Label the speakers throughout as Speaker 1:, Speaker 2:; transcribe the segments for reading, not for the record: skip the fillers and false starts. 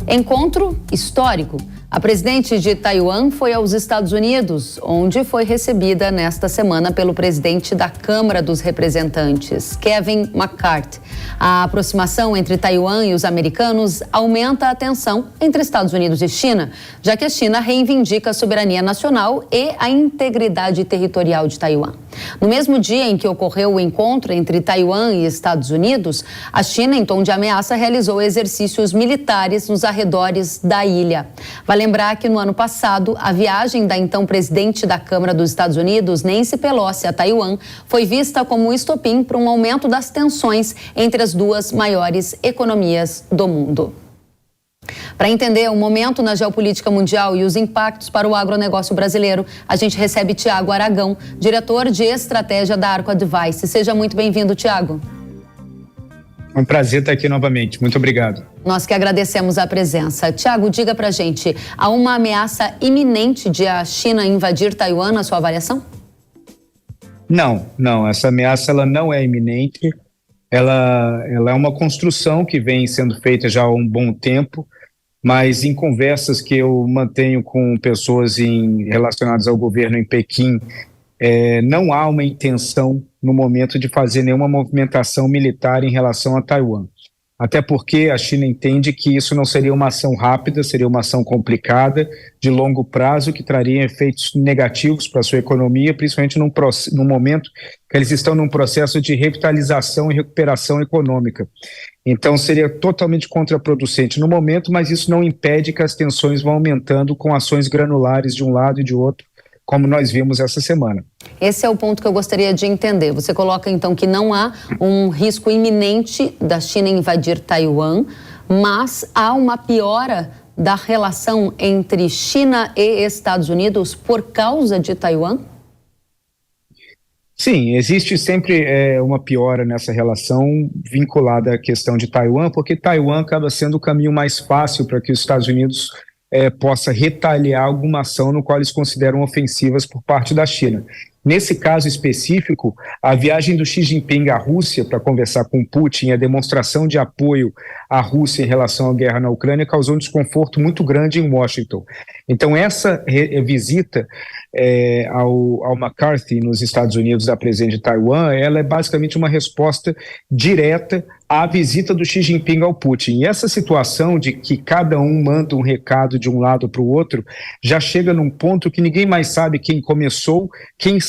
Speaker 1: Encontro histórico. A presidente de Taiwan foi aos Estados Unidos, onde foi recebida nesta semana pelo presidente da Câmara dos Representantes, Kevin McCarthy. A aproximação entre Taiwan e os americanos aumenta a tensão entre Estados Unidos e China, já que a China reivindica a soberania nacional e a integridade territorial de Taiwan. No mesmo dia em que ocorreu o encontro entre Taiwan e Estados Unidos, a China, em tom de ameaça, realizou exercícios militares nos arredores da ilha. Vale lembrar que no ano passado, a viagem da então presidente da Câmara dos Estados Unidos, Nancy Pelosi, a Taiwan, foi vista como um estopim para um aumento das tensões entre as duas maiores economias do mundo. Para entender o momento na geopolítica mundial e os impactos para o agronegócio brasileiro, a gente recebe Tiago Aragão, diretor de estratégia da Arco Advice. Seja muito bem-vindo, Tiago.
Speaker 2: É um prazer estar aqui novamente. Muito obrigado.
Speaker 1: Nós que agradecemos a presença. Tiago, diga pra gente, há uma ameaça iminente de a China invadir Taiwan, na sua avaliação?
Speaker 2: Não. Essa ameaça ela não é iminente. Ela é uma construção que vem sendo feita já há um bom tempo, mas em conversas que eu mantenho com pessoas relacionadas ao governo em Pequim, não há uma intenção no momento de fazer nenhuma movimentação militar em relação a Taiwan. Até porque a China entende que isso não seria uma ação rápida, seria uma ação complicada, de longo prazo, que traria efeitos negativos para a sua economia, principalmente num momento que eles estão num processo de revitalização e recuperação econômica. Então seria totalmente contraproducente no momento, mas isso não impede que as tensões vão aumentando com ações granulares de um lado e de outro, como nós vimos essa semana.
Speaker 1: Esse é o ponto que eu gostaria de entender. Você coloca, então, que não há um risco iminente da China invadir Taiwan, mas há uma piora da relação entre China e Estados Unidos por causa de Taiwan?
Speaker 2: Sim, existe sempre uma piora nessa relação vinculada à questão de Taiwan, porque Taiwan acaba sendo o caminho mais fácil para que os Estados Unidos possa retaliar alguma ação no qual eles consideram ofensivas por parte da China. Nesse caso específico, a viagem do Xi Jinping à Rússia para conversar com Putin e a demonstração de apoio à Rússia em relação à guerra na Ucrânia causou um desconforto muito grande em Washington. Então essa visita ao McCarthy nos Estados Unidos, da presidente de Taiwan, ela é basicamente uma resposta direta à visita do Xi Jinping ao Putin. E essa situação de que cada um manda um recado de um lado para o outro já chega num ponto que ninguém mais sabe quem começou, quem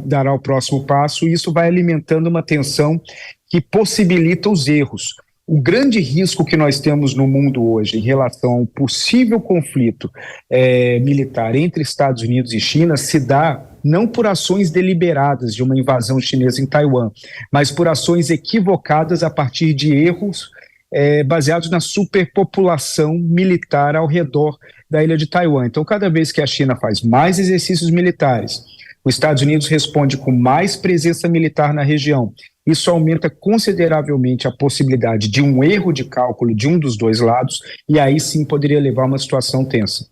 Speaker 2: dará o próximo passo, e isso vai alimentando uma tensão que possibilita os erros. O grande risco que nós temos no mundo hoje em relação a um possível conflito militar entre Estados Unidos e China se dá não por ações deliberadas de uma invasão chinesa em Taiwan, mas por ações equivocadas a partir de erros baseados na superpopulação militar ao redor da ilha de Taiwan. Então, cada vez que a China faz mais exercícios militares, os Estados Unidos responde com mais presença militar na região. Isso aumenta consideravelmente a possibilidade de um erro de cálculo de um dos dois lados, e aí sim poderia levar a uma situação tensa.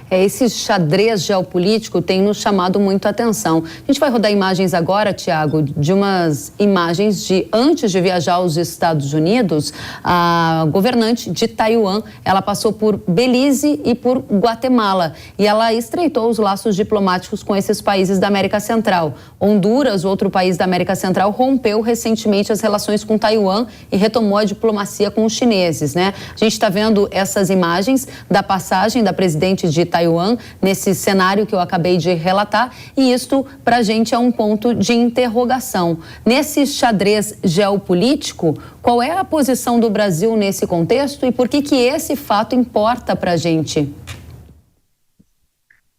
Speaker 1: Esse xadrez geopolítico tem nos chamado muito a atenção. A gente vai rodar imagens agora, Tiago, de umas imagens de antes de viajar aos Estados Unidos, a governante de Taiwan, ela passou por Belize e por Guatemala e ela estreitou os laços diplomáticos com esses países da América Central. Honduras, outro país da América Central, rompeu recentemente as relações com Taiwan e retomou a diplomacia com os chineses, né? A gente está vendo essas imagens da passagem da presidente de Taiwan nesse cenário que eu acabei de relatar, e isto para a gente é um ponto de interrogação. Nesse xadrez geopolítico, qual é a posição do Brasil nesse contexto e por que esse fato importa para a gente?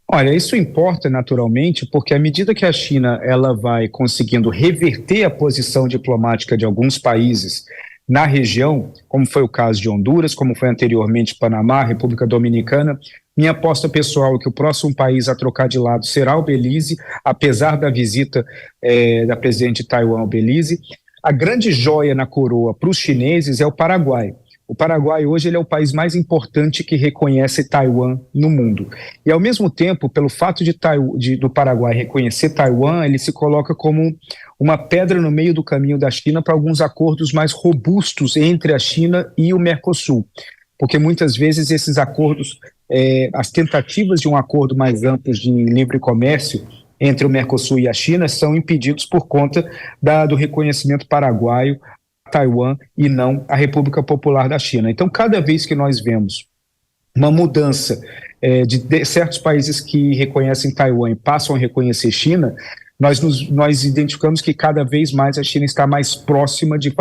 Speaker 2: Olha, isso importa naturalmente porque à medida que a China ela vai conseguindo reverter a posição diplomática de alguns países na região, como foi o caso de Honduras, como foi anteriormente Panamá, República Dominicana, minha aposta pessoal é que o próximo país a trocar de lado será o Belize, apesar da visita da presidente de Taiwan ao Belize. A grande joia na coroa para os chineses é o Paraguai. O Paraguai hoje ele é o país mais importante que reconhece Taiwan no mundo. E ao mesmo tempo, pelo fato do Paraguai reconhecer Taiwan, ele se coloca como uma pedra no meio do caminho da China para alguns acordos mais robustos entre a China e o Mercosul. porque muitas vezes esses acordos, as tentativas de um acordo mais amplo de livre comércio entre o Mercosul e a China são impedidos por conta do reconhecimento paraguaio a Taiwan e não a República Popular da China. Então, cada vez que nós vemos uma mudança de certos países que reconhecem Taiwan e passam a reconhecer China, nós identificamos que cada vez mais a China está mais próxima de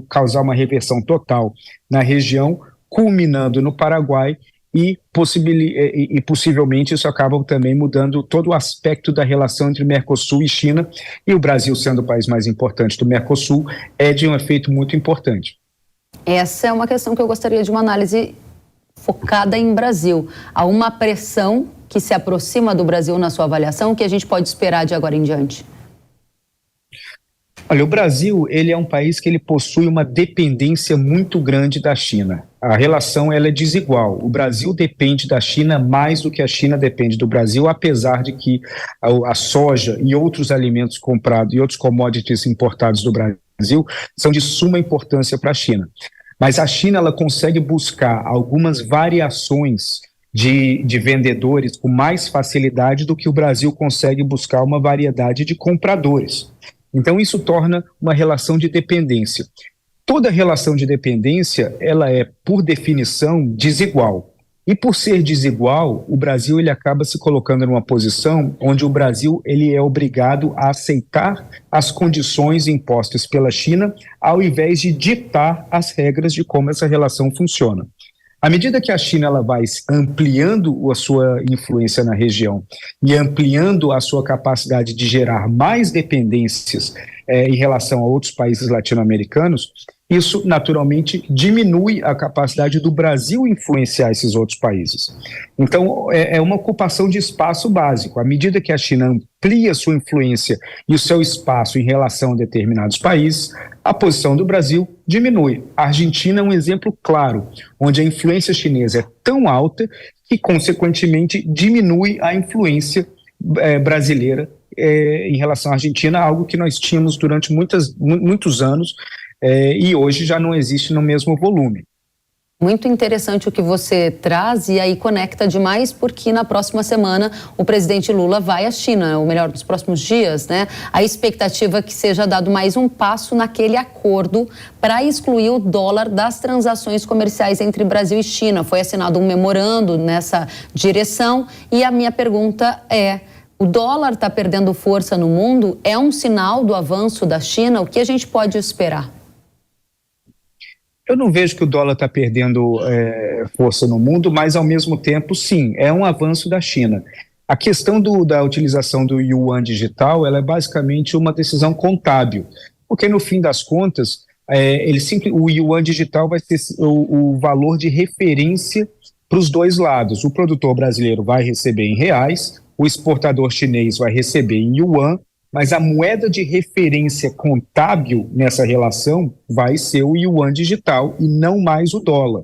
Speaker 2: causar uma reversão total na região, culminando no Paraguai, e possivelmente isso acaba também mudando todo o aspecto da relação entre Mercosul e China, e o Brasil, sendo o país mais importante do Mercosul, é de um efeito muito importante.
Speaker 1: Essa é uma questão que eu gostaria de uma análise focada em Brasil. Há uma pressão que se aproxima do Brasil na sua avaliação, que a gente pode esperar de agora em diante?
Speaker 2: Olha, o Brasil, ele é um país que ele possui uma dependência muito grande da China. A relação ela é desigual. O Brasil depende da China mais do que a China depende do Brasil, apesar de que a soja e outros alimentos comprados e outros commodities importados do Brasil são de suma importância para a China. Mas a China ela consegue buscar algumas variações de vendedores com mais facilidade do que o Brasil consegue buscar uma variedade de compradores. Então, isso torna uma relação de dependência. Toda relação de dependência, ela é, por definição, desigual. E por ser desigual, o Brasil ele acaba se colocando numa posição onde o Brasil ele é obrigado a aceitar as condições impostas pela China, ao invés de ditar as regras de como essa relação funciona. À medida que a China ela vai ampliando a sua influência na região e ampliando a sua capacidade de gerar mais dependências em relação a outros países latino-americanos, isso naturalmente diminui a capacidade do Brasil influenciar esses outros países. Então, é uma ocupação de espaço básico. À medida que a China amplia sua influência e o seu espaço em relação a determinados países, a posição do Brasil diminui. A Argentina é um exemplo claro, onde a influência chinesa é tão alta que, consequentemente, diminui a influência brasileira em relação à Argentina, algo que nós tínhamos durante muitos anos, e hoje já não existe no mesmo volume.
Speaker 1: Muito interessante o que você traz, e aí conecta demais, porque na próxima semana o presidente Lula vai à China, ou melhor, nos próximos dias, né? A expectativa é que seja dado mais um passo naquele acordo para excluir o dólar das transações comerciais entre Brasil e China. Foi assinado um memorando nessa direção, e a minha pergunta é: o dólar está perdendo força no mundo? É um sinal do avanço da China? O que a gente pode esperar?
Speaker 2: Eu não vejo que o dólar está perdendo força no mundo, mas, ao mesmo tempo, sim, é um avanço da China. A questão da utilização do yuan digital, ela é basicamente uma decisão contábil, porque, no fim das contas, o yuan digital vai ser o valor de referência para os dois lados. O produtor brasileiro vai receber em reais, o exportador chinês vai receber em yuan, mas a moeda de referência contábil nessa relação vai ser o yuan digital e não mais o dólar.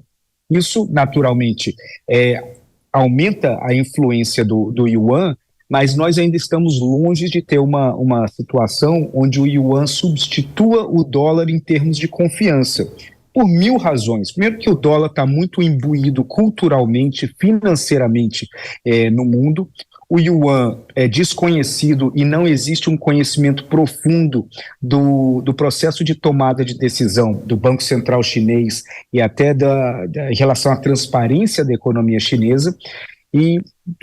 Speaker 2: Isso, naturalmente, aumenta a influência do yuan, mas nós ainda estamos longe de ter uma situação onde o yuan substitua o dólar em termos de confiança, por 1000 razões. Primeiro, que o dólar está muito imbuído culturalmente, financeiramente no mundo. O yuan é desconhecido e não existe um conhecimento profundo do processo de tomada de decisão do Banco Central chinês e até em relação à transparência da economia chinesa. E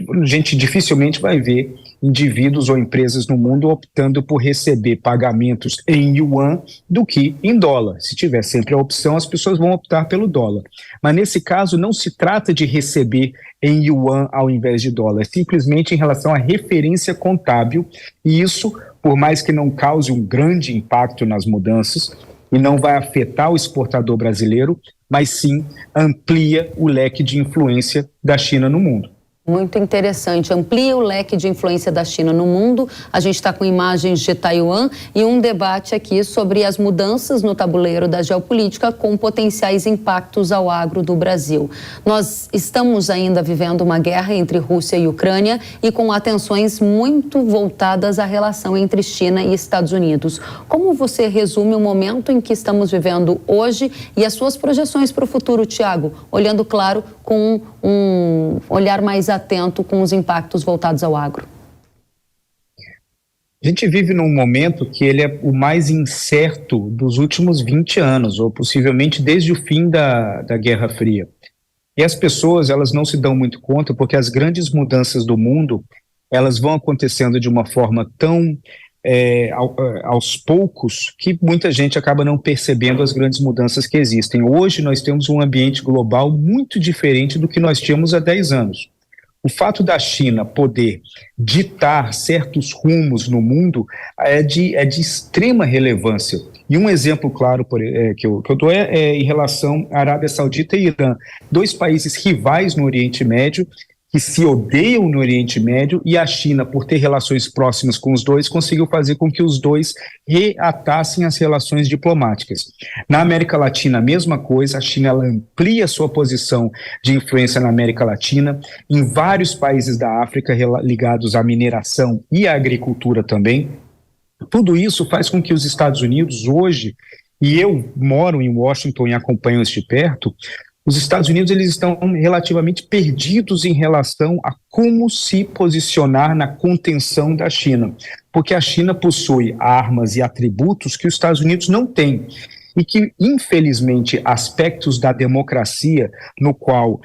Speaker 2: a gente dificilmente vai ver indivíduos ou empresas no mundo optando por receber pagamentos em yuan do que em dólar. Se tiver sempre a opção, as pessoas vão optar pelo dólar. Mas nesse caso não se trata de receber em yuan ao invés de dólar, é simplesmente em relação à referência contábil, e isso, por mais que não cause um grande impacto nas mudanças e não vai afetar o exportador brasileiro, mas sim amplia o leque de influência da China no mundo.
Speaker 1: Muito interessante. Amplia o leque de influência da China no mundo. A gente está com imagens de Taiwan e um debate aqui sobre as mudanças no tabuleiro da geopolítica com potenciais impactos ao agro do Brasil. Nós estamos ainda vivendo uma guerra entre Rússia e Ucrânia e com atenções muito voltadas à relação entre China e Estados Unidos. Como você resume o momento em que estamos vivendo hoje e as suas projeções para o futuro, Tiago? Olhando, claro, com um olhar mais atento com os impactos voltados ao agro.
Speaker 2: A gente vive num momento que ele é o mais incerto dos últimos 20 anos, ou possivelmente desde o fim da Guerra Fria. E as pessoas, elas não se dão muito conta porque as grandes mudanças do mundo, elas vão acontecendo de uma forma tão aos poucos que muita gente acaba não percebendo as grandes mudanças que existem. Hoje nós temos um ambiente global muito diferente do que nós tínhamos há 10 anos. O fato da China poder ditar certos rumos no mundo é de extrema relevância. E um exemplo claro que eu dou é em relação à Arábia Saudita e Irã, dois países rivais no Oriente Médio, que se odeiam no Oriente Médio, e a China, por ter relações próximas com os dois, conseguiu fazer com que os dois reatassem as relações diplomáticas. Na América Latina, a mesma coisa, a China ela amplia sua posição de influência na América Latina, em vários países da África ligados à mineração e à agricultura também. Tudo isso faz com que os Estados Unidos hoje, e eu moro em Washington e acompanho isso de perto, os Estados Unidos eles estão relativamente perdidos em relação a como se posicionar na contenção da China, porque a China possui armas e atributos que os Estados Unidos não têm e que, infelizmente, aspectos da democracia, no qual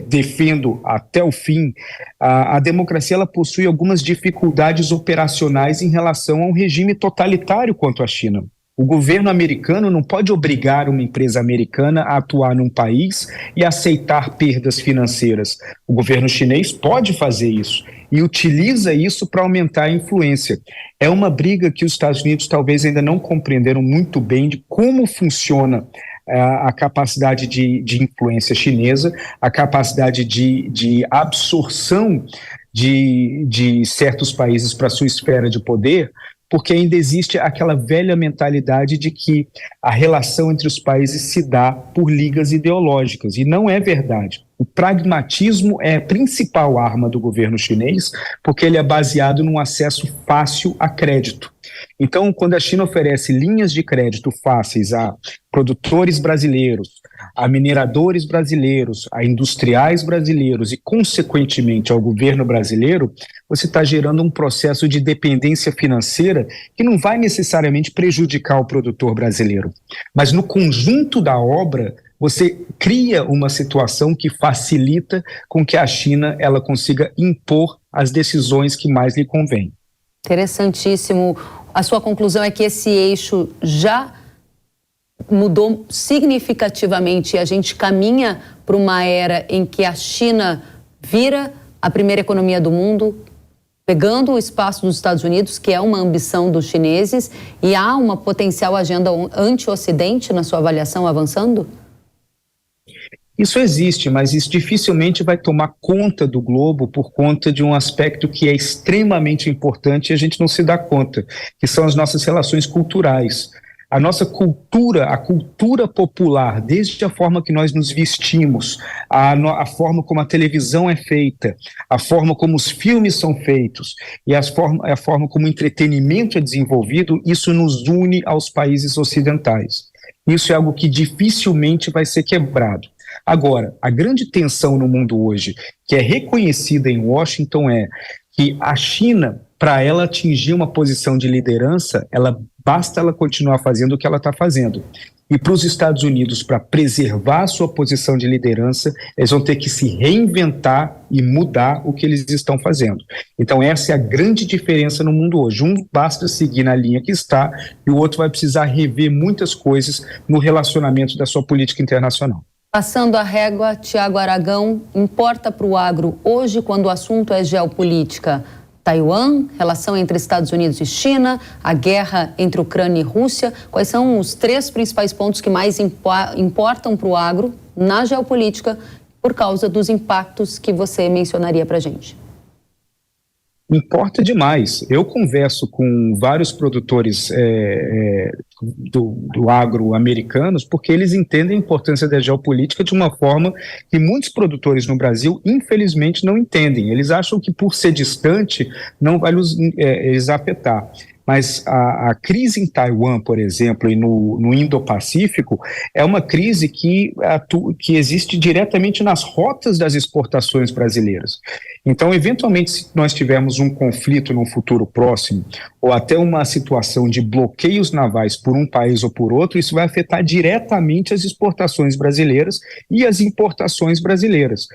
Speaker 2: defendo até o fim, a democracia ela possui algumas dificuldades operacionais em relação a um regime totalitário quanto a China. O governo americano não pode obrigar uma empresa americana a atuar num país e aceitar perdas financeiras. O governo chinês pode fazer isso e utiliza isso para aumentar a influência. É uma briga que os Estados Unidos talvez ainda não compreenderam muito bem de como funciona a capacidade de influência chinesa, a capacidade de absorção de certos países para sua esfera de poder, porque ainda existe aquela velha mentalidade de que a relação entre os países se dá por ligas ideológicas, e não é verdade. O pragmatismo é a principal arma do governo chinês, porque ele é baseado num acesso fácil a crédito. Então, quando a China oferece linhas de crédito fáceis a produtores brasileiros, a mineradores brasileiros, a industriais brasileiros e, consequentemente, ao governo brasileiro, você está gerando um processo de dependência financeira que não vai necessariamente prejudicar o produtor brasileiro. Mas no conjunto da obra, você cria uma situação que facilita com que a China ela consiga impor as decisões que mais lhe convêm.
Speaker 1: Interessantíssimo. A sua conclusão é que esse eixo já mudou significativamente e a gente caminha para uma era em que a China vira a primeira economia do mundo, pegando o espaço dos Estados Unidos, que é uma ambição dos chineses, e há uma potencial agenda anti-Ocidente na sua avaliação avançando?
Speaker 2: Isso existe, mas isso dificilmente vai tomar conta do globo por conta de um aspecto que é extremamente importante e a gente não se dá conta, que são as nossas relações culturais. A nossa cultura, a cultura popular, desde a forma que nós nos vestimos, a forma como a televisão é feita, a forma como os filmes são feitos e a forma como o entretenimento é desenvolvido, isso nos une aos países ocidentais. Isso é algo que dificilmente vai ser quebrado. Agora, a grande tensão no mundo hoje, que é reconhecida em Washington, é que a China, para ela atingir uma posição de liderança, basta ela continuar fazendo o que ela está fazendo. E para os Estados Unidos, para preservar a sua posição de liderança, eles vão ter que se reinventar e mudar o que eles estão fazendo. Então essa é a grande diferença no mundo hoje. Um basta seguir na linha que está e o outro vai precisar rever muitas coisas no relacionamento da sua política internacional.
Speaker 1: Passando a régua, Tiago Aragão, importa para o agro hoje, quando o assunto é geopolítica, Taiwan, relação entre Estados Unidos e China, a guerra entre Ucrânia e Rússia? Quais são os 3 principais pontos que mais importam para o agro na geopolítica por causa dos impactos que você mencionaria para a gente?
Speaker 2: Importa demais. Eu converso com vários produtores do agro americanos porque eles entendem a importância da geopolítica de uma forma que muitos produtores no Brasil, infelizmente, não entendem. Eles acham que por ser distante não vai lhes afetar. Mas a crise em Taiwan, por exemplo, e no Indo-Pacífico, é uma crise que existe diretamente nas rotas das exportações brasileiras. Então, eventualmente, se nós tivermos um conflito no futuro próximo, ou até uma situação de bloqueios navais por um país ou por outro, isso vai afetar diretamente as exportações brasileiras e as importações brasileiras.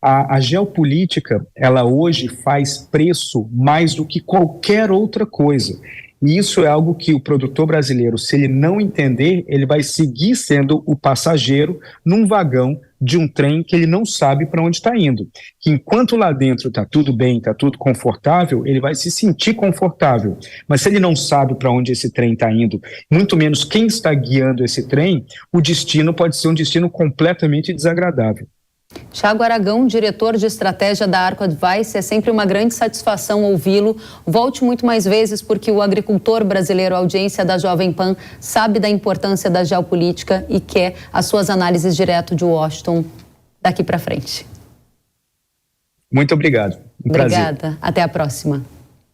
Speaker 2: A geopolítica, ela hoje faz preço mais do que qualquer outra coisa. E isso é algo que o produtor brasileiro, se ele não entender, ele vai seguir sendo o passageiro num vagão de um trem que ele não sabe para onde está indo. Que enquanto lá dentro está tudo bem, está tudo confortável, ele vai se sentir confortável. Mas se ele não sabe para onde esse trem está indo, muito menos quem está guiando esse trem, o destino pode ser um destino completamente desagradável.
Speaker 1: Tiago Aragão, diretor de estratégia da Arco Advice, é sempre uma grande satisfação ouvi-lo. Volte muito mais vezes, porque o agricultor brasileiro, a audiência da Jovem Pan, sabe da importância da geopolítica e quer as suas análises direto de Washington daqui para frente.
Speaker 2: Muito obrigado.
Speaker 1: Obrigada. Até a próxima.